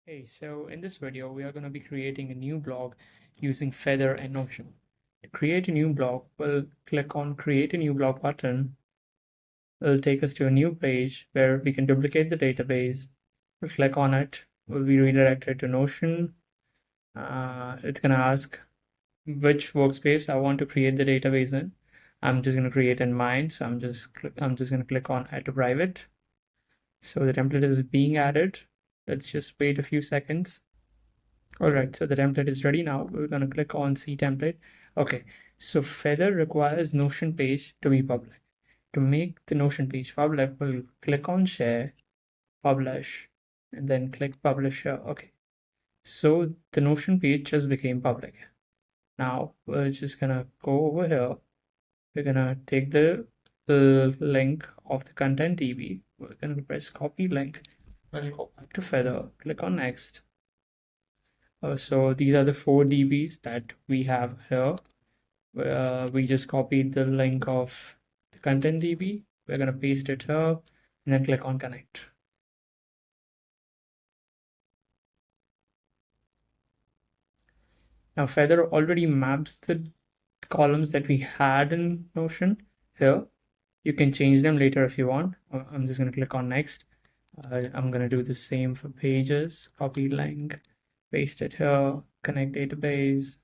Hey, so in this video, we are going to be creating a new blog using Feather and Notion. To create a new blog, we'll click on Create a New Blog button. It'll take us to a new page where we can duplicate the database. We'll click on it. We'll be redirected to Notion. It's going to ask which workspace I want to create the database in. I'm just going to create in mine, so I'm just going to click on Add to Private. So the template is being added. Let's just wait a few seconds. All right, so the template is ready now. We're going to click on See Template. Okay, so Feather requires Notion page to be public. To make the Notion page public, we'll click on Share, Publish, and then click Publish here. Okay, so the Notion page just became public. Now we're just gonna go over here. We're gonna take the link of the content DB. We're gonna press Copy Link. We'll go back to Feather, click on Next. So these are the 4 DBs that we have here. We just copied the link of the content DB. We're going to paste it here and then click on connect. Now Feather already maps the columns that we had in Notion here. You can change them later if you want. I'm just going to click on next. I'm going to do the same for pages. Copy link, paste it here, connect database.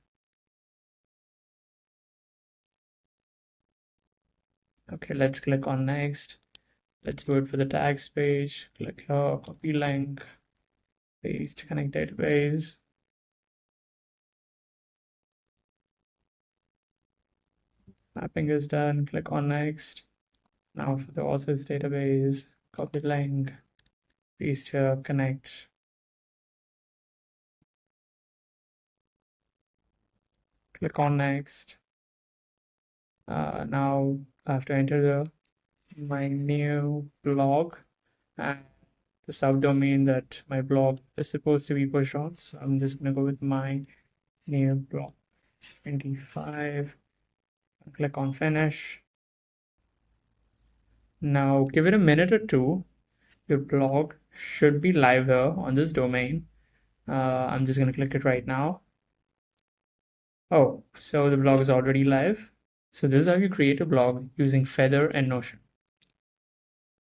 Okay, let's click on next. Let's do it for the tags page. Click here, copy link, paste, connect database. Mapping is done. Click on next. Now for the authors database, copy link, paste here, connect. Click on next. Now I have to enter my new blog and the subdomain that my blog is supposed to be pushed on. So I'm just gonna go with my new blog 25. Click on finish. Now give it a minute or two. Your blog should be live here on this domain. I'm just gonna click it right now. Oh, so the blog is already live. So this is how you create a blog using Feather and Notion.